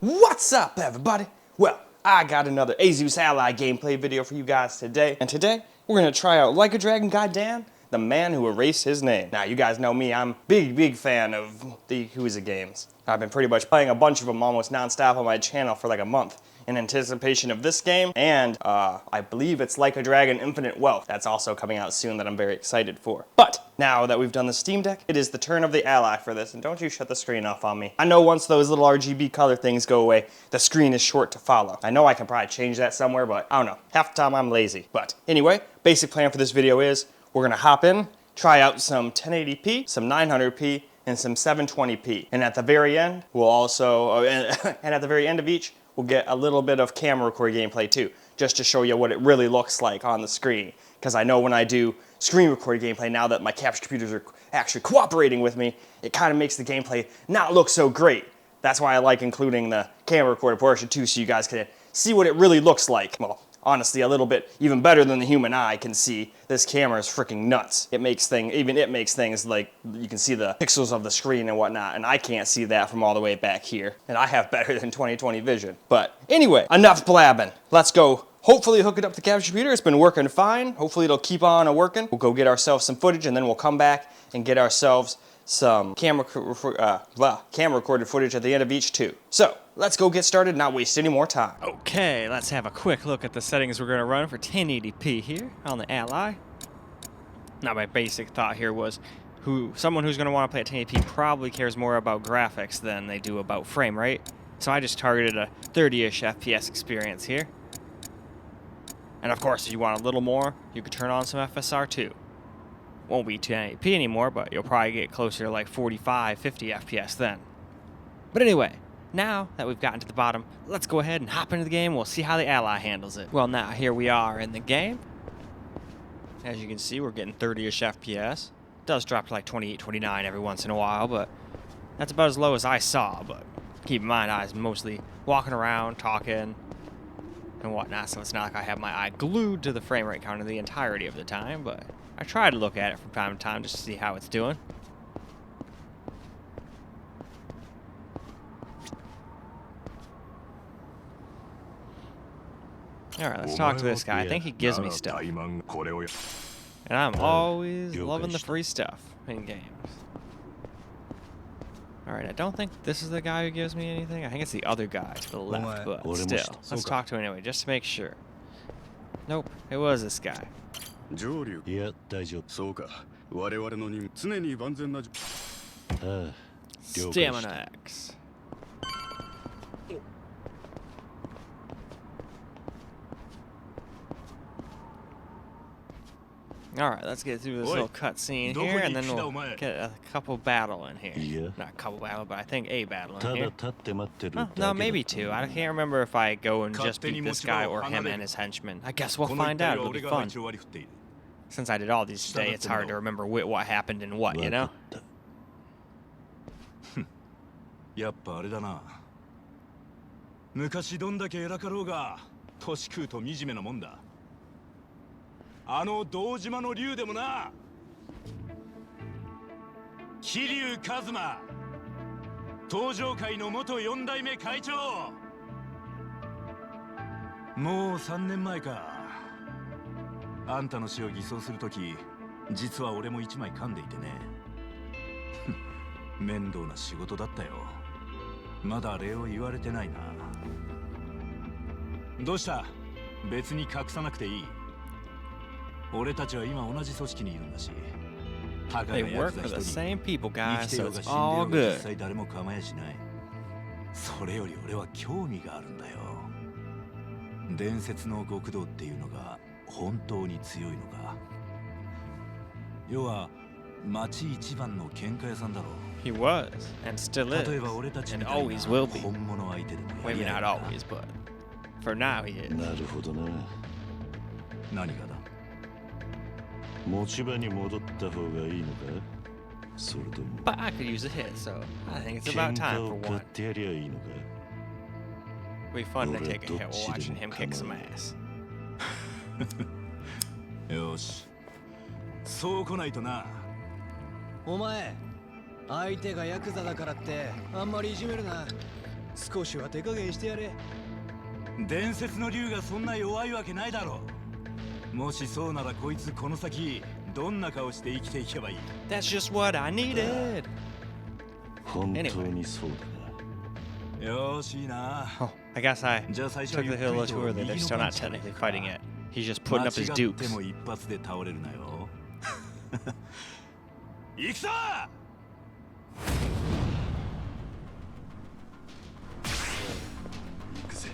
What's up, everybody? Well, I got another Asus Ally gameplay video for you guys today. And today, we're gonna try out Like a Dragon Gaiden, the man who erased his name. Now, you guys know me, I'm big fan of the Yakuza games. I've been pretty much playing a bunch of them almost non-stop on my channel for like a month in anticipation of this game, and I believe it's Like a Dragon Infinite Wealth. That's also coming out soon that I'm very excited for. But now that we've done the Steam Deck, it is the turn of the Ally for this, and don't you shut the screen off on me. I know once those little RGB color things go away, the screen is short to follow. I know I can probably change that somewhere, but I don't know. Half the time I'm lazy. But anyway, basic plan for this video is we're gonna hop in, try out some 1080p, some 900p, and some 720p. And at the very end, we'll also, and at the very end of each, we'll get a little bit of camera record gameplay too, just to show you what it really looks like on the screen. Because I know when I do screen record gameplay, now that my capture computers are actually cooperating with me, it kind of makes the gameplay not look so great. That's why I like including the camera recorder portion too, so you guys can see what it really looks like. Well, honestly, a little bit even better than the human eye can see. This camera is freaking nuts. It makes things like you can see the pixels of the screen and whatnot, and I can't see that from all the way back here. And I have better than 20/20 vision. But anyway, enough blabbing. Let's go. Hopefully hook it up to the capture computer. It's been working fine. Hopefully it'll keep on working. We'll go get ourselves some footage, and then we'll come back and get ourselves some camera recorded footage at the end of each too. So let's go get started, not waste any more time. Okay, let's have a quick look at the settings we're going to run for 1080p here on the Ally. Now my basic thought here was someone who's going to want to play at 1080p probably cares more about graphics than they do about frame rate. So I just targeted a 30-ish FPS experience here. And of course, if you want a little more, you could turn on some FSR too. Won't be 1080p anymore, but you'll probably get closer to like 45, 50 FPS then. But anyway, now that we've gotten to the bottom, let's go ahead and hop into the game. We'll see how the Ally handles it. Well, now here we are in the game. As you can see, we're getting 30-ish FPS. It does drop to like 28, 29 every once in a while, but that's about as low as I saw. But keep in mind, I was mostly walking around, talking, and whatnot, so it's not like I have my eye glued to the frame rate counter the entirety of the time, but I try to look at it from time to time just to see how it's doing. Alright, let's talk to this guy. I think he gives me stuff. And I'm always loving the free stuff in games. Alright, I don't think this is the guy who gives me anything. I think it's the other guy to the left, but still. Let's talk to him anyway, just to make sure. Nope, it was this guy. Stamina X. Alright, let's get through this little cutscene here, and then we'll get a couple battle in here. Not a couple battle, but I think a battle in here. No, maybe two. I can't remember if I go and just beat this guy or him and his henchmen. I guess we'll find out. It'll be fun. Since I did all these today, it's hard to remember what happened and what, you know? やっぱあれだな。昔どんだけ偉かろうが、年食うと惨めなもんだ。あの堂島の竜でもな。桐生一馬、東上会の元4代目会長。もう3年前か。あんたの死を偽装するとき、実は俺も1枚噛んでいてね。面倒な仕事だったよ。まだ礼を言われてないな。どうした？別に隠さなくていい。俺たちは今同じ組織にいるんだし。They work for the same people, guys, so it's all good. 実際誰も構えしない。それより俺は興味があるんだよ。伝説の極道っていうのが本当に強いのか。要は町一番の喧嘩屋さんだろう。He was, and still is, and always will be. Maybe not always, but for now he is. なるほどな。何がだ？持ち場に戻った方がいいのか？それとも。But I could use a hit, so I think it's about time for one. It'll be fun to take a hit while watching him kick some ass. よし。そう来ないとな。お前。相手がヤクザだからってあんまりいじめるな。少しは手加減してやれ。伝説の竜がそんな弱いわけないだろう。もしそうならこいつこの先どんな顔して生きていけばいい。 That's just what I needed. 本当にそうだな。よしいいな。 Oh, I guess I じゃあ最初 took the hill a little too early. They're still not technically fighting yet. He's just putting up his 間違って dukes. も一発で倒れるなよ。行くぞ。行くぜ。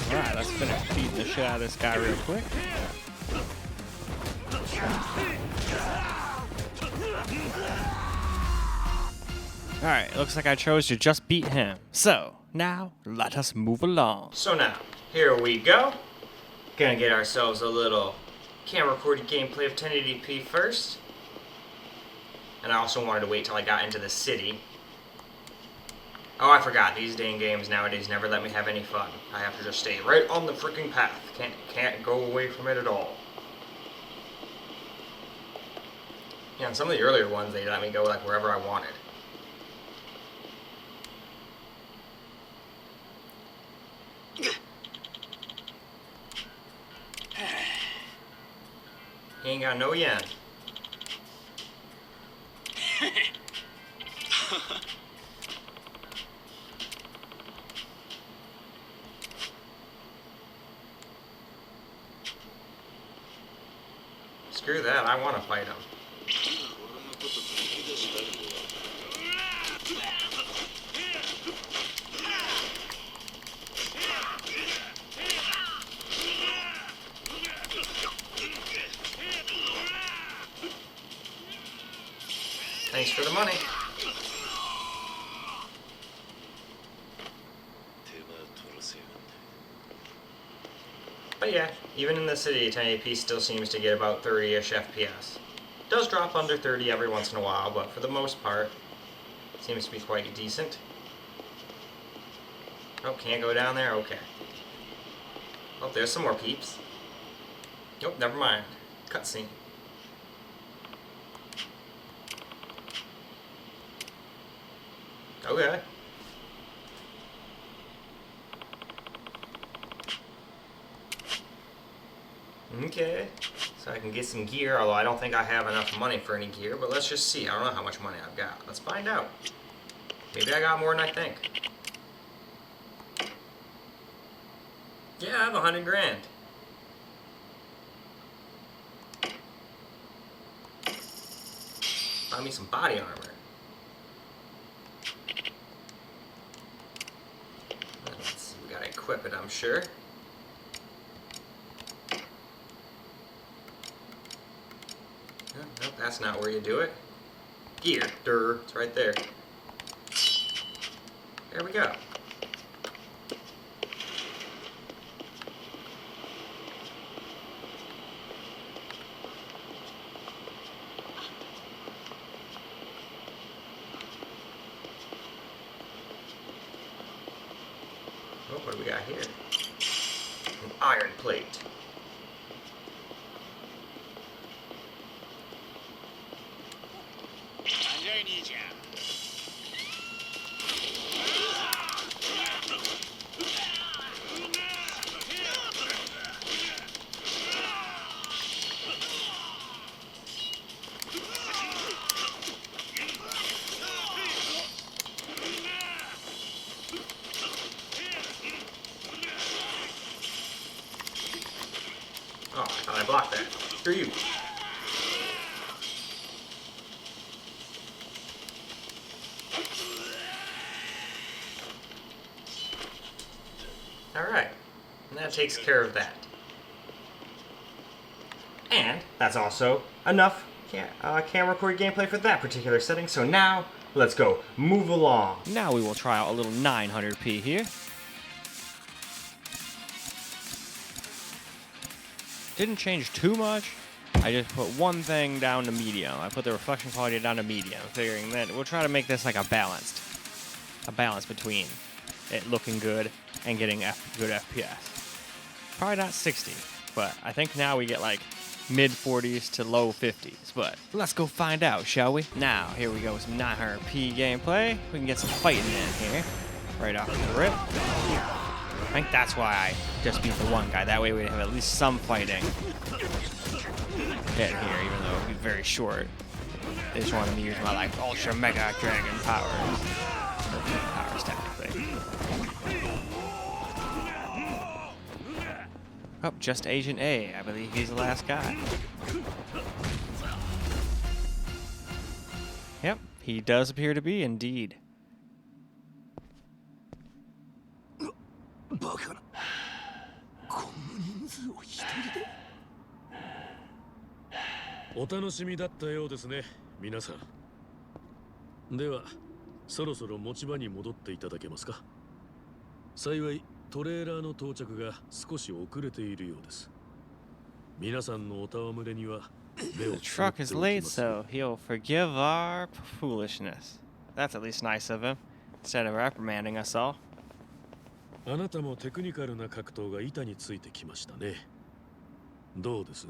Alright, let's finish beating the shit out of this guy real quick. Alright, looks like I chose to just beat him. So, now, let us move along. So now, here we go. Gonna get ourselves a little camera recorded gameplay of 1080p first. And I also wanted to wait till I got into the city. Oh, I forgot. These dang games nowadays never let me have any fun. I have to just stay right on the freaking path. Can't go away from it at all. Yeah, and some of the earlier ones, they let me go like wherever I wanted. He ain't got no yen. Screw that, I want to fight him. Thanks for the money. But yeah, even in the city, 1080p still seems to get about 30-ish FPS. Does drop under 30 every once in a while, but for the most part, seems to be quite decent. Oh, can't go down there? Okay. Oh, there's some more peeps. Nope, never mind. Cutscene. Okay. Okay, so I can get some gear, although I don't think I have enough money for any gear, but let's just see. I don't know how much money I've got. Let's find out. Maybe I got more than I think. Yeah, I have 100 grand. Buy me some body armor. Let's see, we gotta equip it, I'm sure. Nope, that's not where you do it. Gear. Durr. It's right there. There we go. Oh, what do we got here? An iron plate. Oh, I thought I blocked that. Screw you. Alright, and that takes care of that. And that's also enough camera record gameplay for that particular setting, so now let's go move along. Now we will try out a little 900p here. Didn't change too much. I just put one thing down to medium. I put the reflection quality down to medium, figuring that we'll try to make this like a balance between it looking good and getting good FPS. Probably not 60, but I think now we get like mid 40s to low 50s, but let's go find out, shall we? Now, here we go with some 900p gameplay. We can get some fighting in here, right off the rip. I think that's why I just beat the one guy. That way we'd have at least some fighting in here, even though it'd be very short. They just wanted me to use my like ultra mega dragon powers. Powers, technically. Oh, just Agent A. I believe he's the last guy. Yep, he does appear to be, indeed. バカなこんな人数を一人でお楽しみだったようですね皆さんではそろそろ持ち場に戻っていただけますか幸いトレーラーの到着が少し遅れているようです皆さんのお戯れには The truck is late, so he'll forgive our foolishness. That's at least nice of him, instead of reprimanding us all. あなたもテクニカルな格闘が板についてきましたねどうです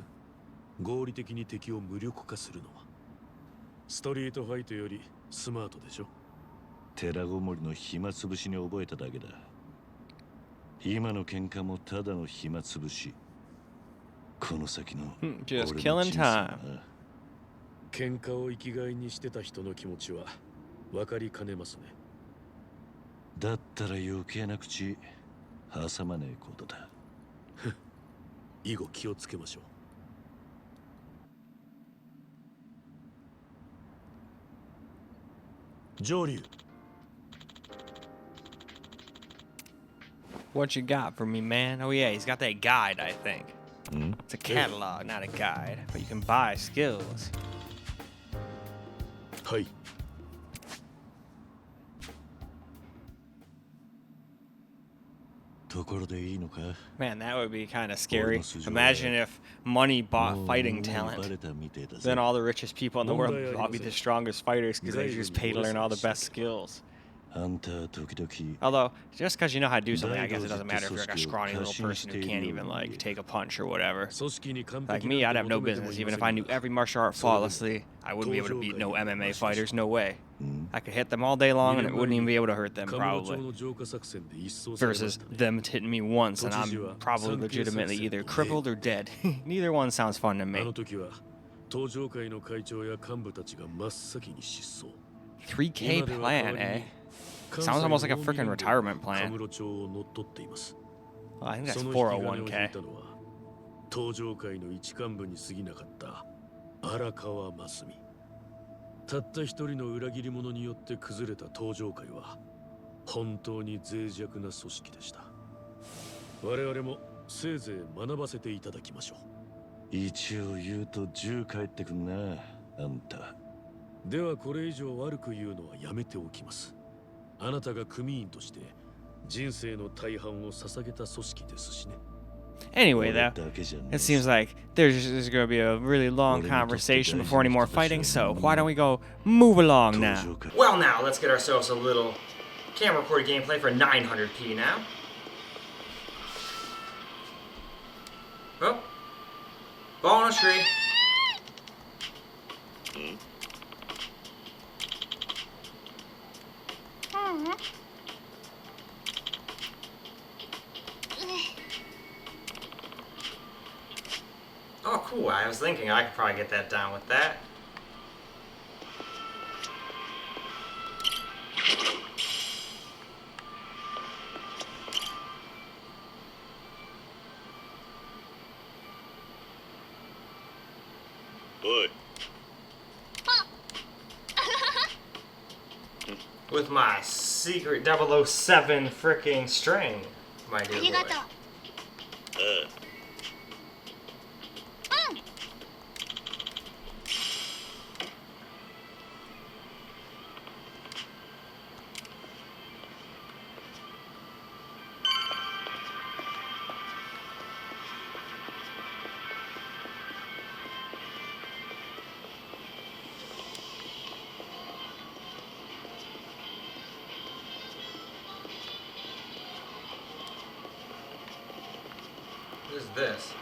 合理的に敵を無力化するのはストリートファイトよりスマートでしょ寺ごもりの暇つぶしに覚えただけだ今の喧嘩もただの暇つぶしこの先の Just killing time. 喧嘩を生きがいにしてた人の気持ちは分かりかねますねだったら余計な口挟まねえことだ以後気をつけましょう上流 What you got for me, man? Oh yeah, he's got that guide, I think. Hmm? It's a catalog, not a guide, but you can buy skills. はいところでいいのか Man, that would be kind of scary. Imagine if money bought fighting バ talent. レたみてえだぜ Then all the richest people in the world would all be the strongest fighters because they just pay to learn all the best skills. あんた時々 Although, just because you know how to do something, I guess it doesn't matter if you're like a scrawny little person who can't even like take a punch or whatever. 組織に完 Like 璧 me, な I'd と have no 求めても business. いま Even せ if ん I が knew every martial art flawlessly, I wouldn't be able to beat no MMA fighters. No way. I could hit them all day long and it wouldn't even be able to hurt them, カムロ町 probably. の浄化作戦で一掃されま Versus したね them hitting me once and I'm probably legitimately either crippled or dead. Neither one sounds fun to あ me. の時は登場会の会長や幹部たちが真っ先に失踪 3K 今では代 plan, わり eh? に Sounds almost like a freaking retirement カ plan. ムロ町を乗っ取っています Well, I think that's その引き金を引い 401k. たのは登場会の一幹部に過ぎなかった荒川真澄たった一人の裏切り者によって崩れた登場会は本当に脆弱な組織でした我々もせいぜい学ばせていただきましょう一応言うと銃帰ってくんなあんたではこれ以上悪く言うのはやめておきますあなたが組員として人生の大半を捧げた組織ですしね Anyway, though, だけじゃね it seems like there's going to be a really long conversation before any more fighting, so why don't we go move along now? Well, now, let's get ourselves a little camera recorded gameplay for 900p now. Oh. Ball on a tree. Oh, cool. I was thinking I could probably get that down with that. With my secret 007 freaking string, my dear boy. this.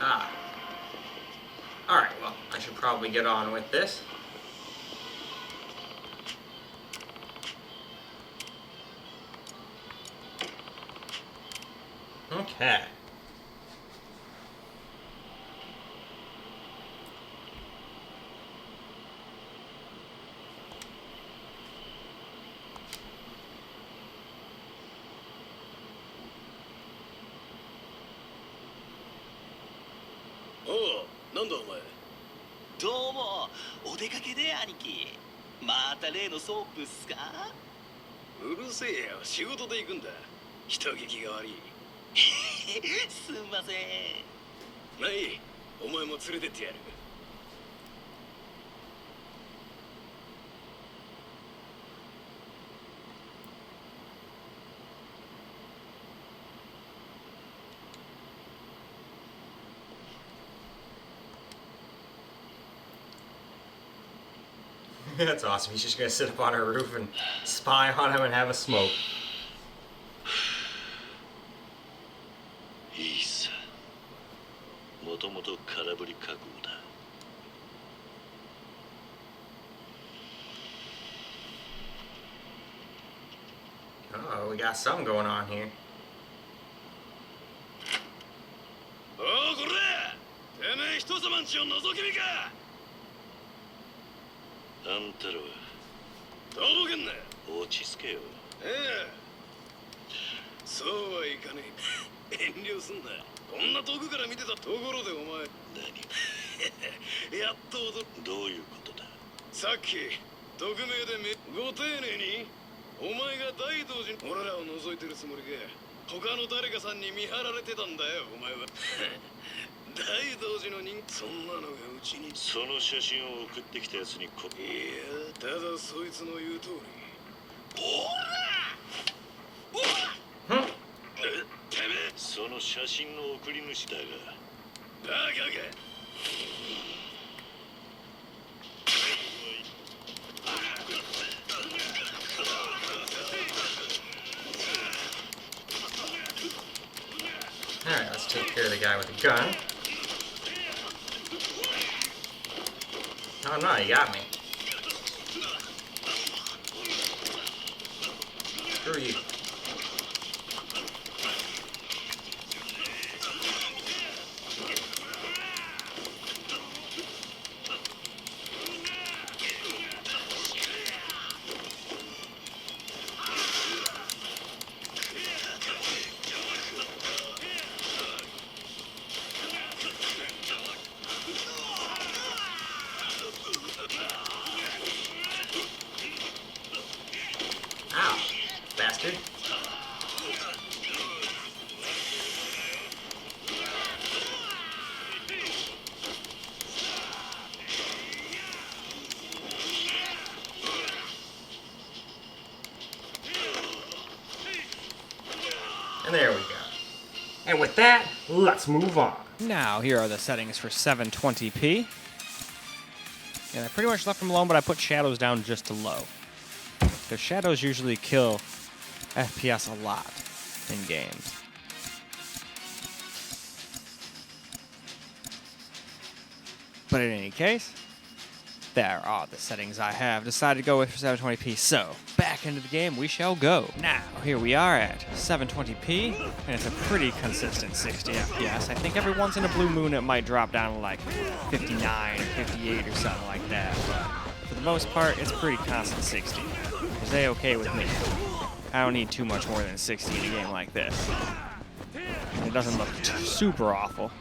Ah. Alright, well, I should probably get on with this. Okay. Oh, なんだお前。どうもお出かけで兄貴また例のソープっすかうるせえよ、仕事で行くんだ。人聞きが悪い。すんませんまあいい、お前も連れてってやる。That's awesome. He's just gonna sit up on a roof and spy on him and have a smoke. いいさ。もともと空振り覚悟だ。Oh, we got something going on here. おお、これてめえ人様んちを覗き見か。あんたらはとぼけんな。落ち着けよ。ええ、そうはいかねえ。遠慮すんな。こんな遠くから見てたところでお前。何？やっと踊る。どういうことだ？さっき匿名でご丁寧にお前が大道寺俺らを覗いてるつもりが他の誰かさんに見張られてたんだよお前は。大道寺の人そんなのがうちに。その写真を送ってきたやつにいや、ただそいつの言う通り。Hmm? てめえその写真の送り主だが。バカが。Alright, let's take care of the guy with the gun. Oh no, he got me. Screw you. Ow, bastard. And there we go. And with that, let's move on. Now, here are the settings for 720p. And I pretty much left them alone, but I put shadows down just to low. Because shadows usually kill FPS a lot in games. But in any case, there are the settings I have decided to go with for 720p. So, back into the game we shall go. Now, here we are at 720p, and it's a pretty consistent 60 FPS. I think every once in a blue moon it might drop down to like 59 or 58 or something like that. But for the most part, it's pretty constant 60. It's A-okay with me. I don't need too much more than 60 in a game like this. And it doesn't look super awful.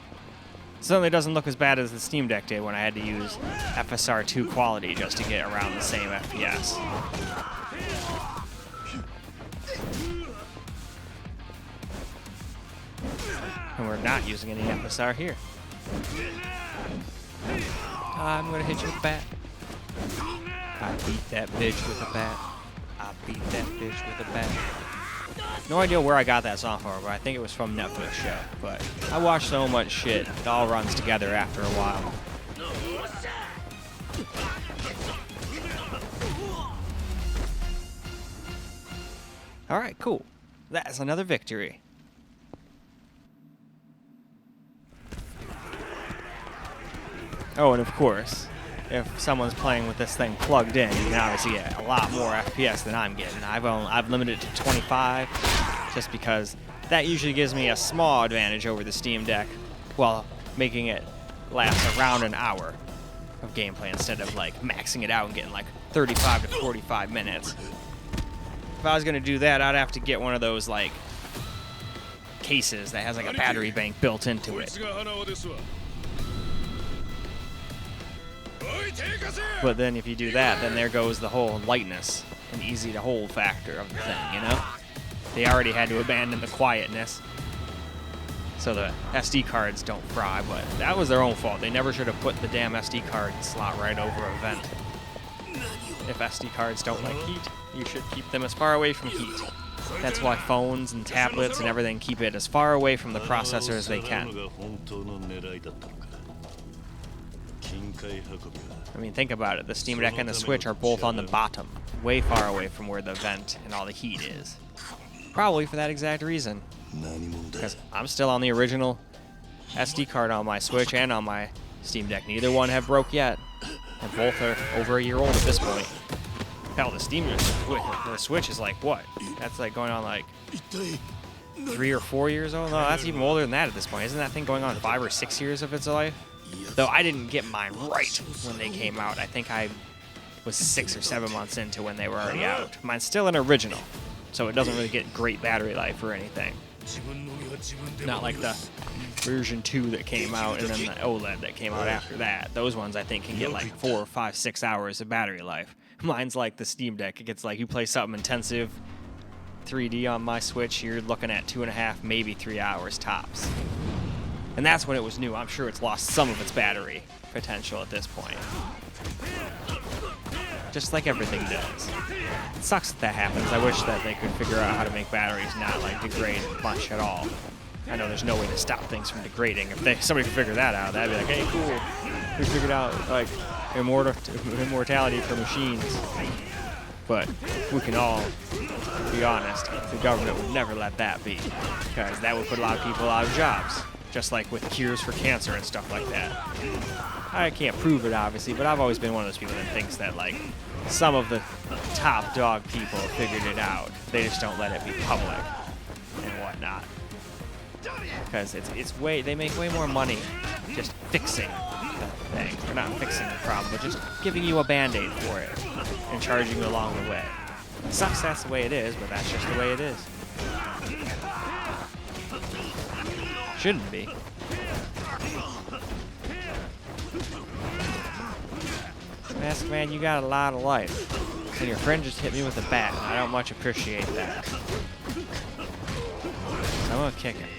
It certainly doesn't look as bad as the Steam Deck did when I had to use FSR 2 quality just to get around the same FPS. And we're not using any FSR here. I'm gonna hit you with a bat. I beat that bitch with a bat. I beat that bitch with a bat. No idea where I got that song from, but I think it was from Netflix show. But I watch so much shit, it all runs together after a while. Alright, cool. That's another victory. Oh, and of course, if someone's playing with this thing plugged in, you can obviously get a lot more FPS than I'm getting. I've limited it to 25, just because that usually gives me a small advantage over the Steam Deck, while making it last around an hour of gameplay instead of like maxing it out and getting like 35 to 45 minutes. If I was gonna do that, I'd have to get one of those like cases that has like a battery bank built into it. But then if you do that, then there goes the whole lightness and easy to hold factor of the thing, you know? They already had to abandon the quietness so the SD cards don't fry, but that was their own fault. They never should have put the damn SD card slot right over a vent. If SD cards don't like heat, you should keep them as far away from heat. That's why phones and tablets and everything keep it as far away from the processor as they can. I mean, think about it. The Steam Deck and the Switch are both on the bottom, way far away from where the vent and all the heat is. Probably for that exact reason. Because I'm still on the original SD card on my Switch and on my Steam Deck. Neither one have broke yet. And both are over a year old at this point. Hell, the Switch is like what? That's like going on like 3 or 4 years old? No, that's even older than that at this point. Isn't that thing going on 5 or 6 years of its life? Though I didn't get mine right when they came out. I think I was 6 or 7 months into when they were already out. Mine's still an original, so it doesn't really get great battery life or anything. Not like the version 2 that came out and then the OLED that came out after that. Those ones I think can get like 4, 5, 6 hours of battery life. Mine's like the Steam Deck. It gets like, you play something intensive 3D on my Switch, you're looking at 2.5, maybe 3 hours tops. And that's when it was new. I'm sure it's lost some of its battery potential at this point. Just like everything does. It sucks that happens. I wish that they could figure out how to make batteries not like degrade much at all. I know there's no way to stop things from degrading. If somebody could figure that out, that'd be like, hey, cool. We figured out like immortality for machines. But we can all be honest, the government would never let that be, because that would put a lot of people out of jobs. Just like with cures for cancer and stuff like that. I can't prove it, obviously, but I've always been one of those people that thinks that, like, some of the top dog people figured it out. They just don't let it be public and whatnot. Because they make way more money just fixing the thing. Or not fixing the problem, but just giving you a band-aid for it and charging you along the way. It sucks that's the way it is, but that's just the way it is. Shouldn't be. Mask Man, you got a lot of life. And your friend just hit me with a bat, and I don't much appreciate that. So I'm gonna kick him.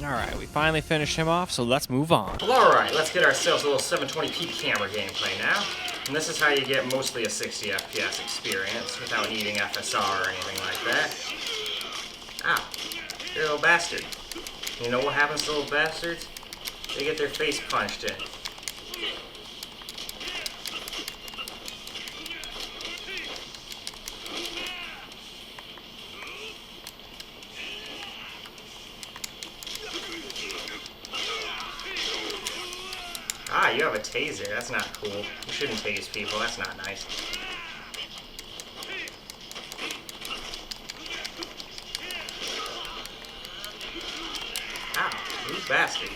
Alright, we finally finished him off, so let's move on. Well, alright, let's get ourselves a little 720p camera gameplay now. And this is how you get mostly a 60 FPS experience without needing FSR or anything like that. Ow, you're a little bastard. You know what happens to little bastards? They get their face punched in. Ah, you have a taser. That's not cool. You shouldn't tase people. That's not nice. Ow, these bastards.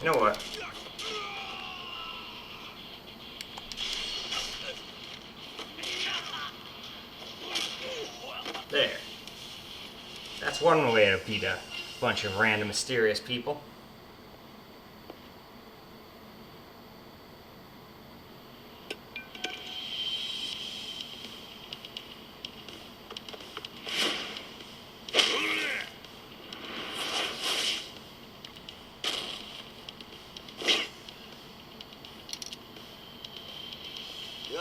You know what? There. That's one way to beat a bunch of random mysterious people.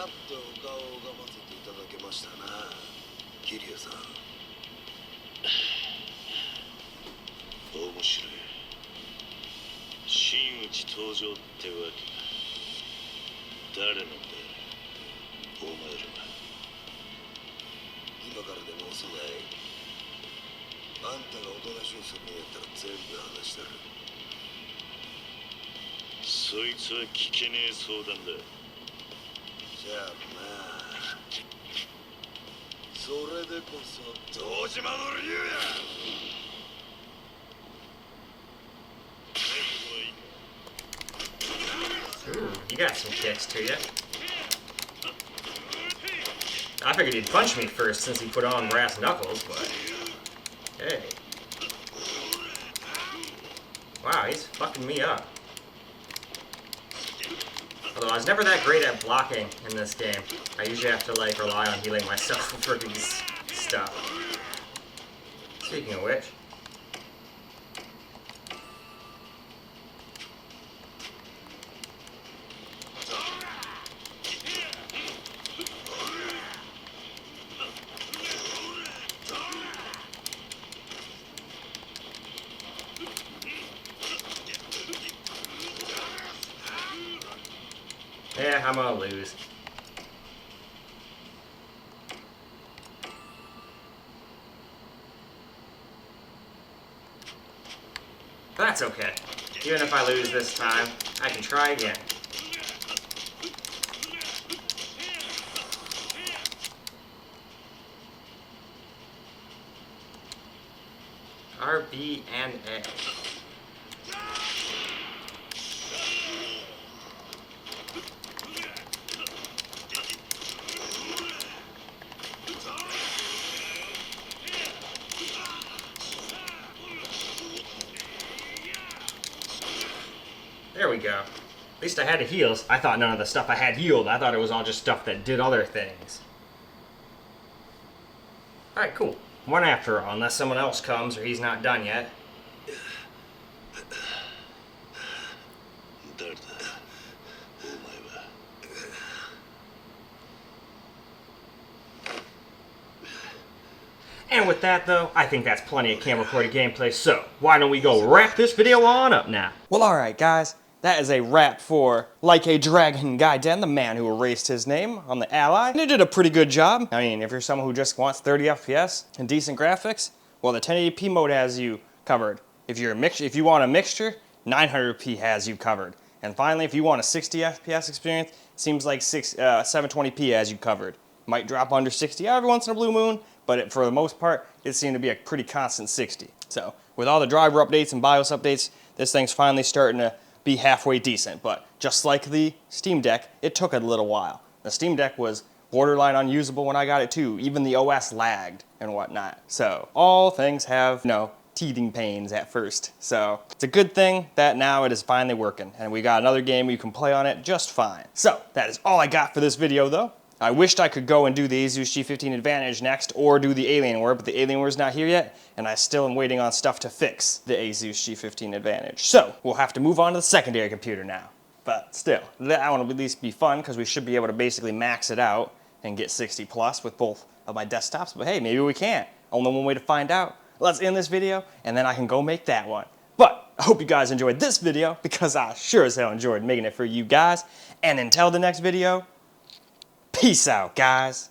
らっとお顔を拝ませていただけましたな、桐生さん。面白い。真打ち登場ってわけか。誰なんだお前らは。今からでも遅ない。あんたがおとなしいするんやったら全部話したる。そいつは聞けねえ相談だ。じゃあまあ、それでこそ堂島の竜や。Ooh, you got some kicks to you. I figured he'd punch me first since he put on brass knuckles, but hey. Wow, he's fucking me up. Although I was never that great at blocking in this game. I usually have to like rely on healing myself for these stuff. Speaking of which. Yeah, I'm gonna lose. But that's okay. Even if I lose this time, I can try again. RDNA. There we go. At least I had the heals. I thought none of the stuff I had healed. I thought it was all just stuff that did other things. Alright, cool. One after all, unless someone else comes or he's not done yet. And with that though, I think that's plenty of camera-recorded gameplay, so why don't we go wrap this video on up now? Well, alright guys, that is a wrap for Like a Dragon Gaiden, the man who erased his name on the Ally. And it did a pretty good job. I mean, if you're someone who just wants 30 FPS and decent graphics, well, the 1080p mode has you covered. If you want a mixture, 900p has you covered. And finally, if you want a 60 FPS experience, it seems like 720p has you covered. Might drop under 60 every once in a blue moon, but for the most part, it seemed to be a pretty constant 60. So, with all the driver updates and BIOS updates, this thing's finally starting to be halfway decent. But just like the Steam Deck, it took a little while. The Steam Deck was borderline unusable when I got it too. Even the OS lagged and whatnot. So, all things have, teething pains at first. So, it's a good thing that now it is finally working. And we got another game you can play on it just fine. So, that is all I got for this video though. I wished I could go and do the Asus G15 Advantage next, or do the Alienware, but the Alienware's not here yet, and I still am waiting on stuff to fix the Asus G15 Advantage. So, we'll have to move on to the secondary computer now. But still, that one will at least be fun, because we should be able to basically max it out and get 60 plus with both of my desktops, but hey, maybe we can't. Only one way to find out. Let's end this video, and then I can go make that one. But, I hope you guys enjoyed this video, because I sure as hell enjoyed making it for you guys, and until the next video, peace out, guys.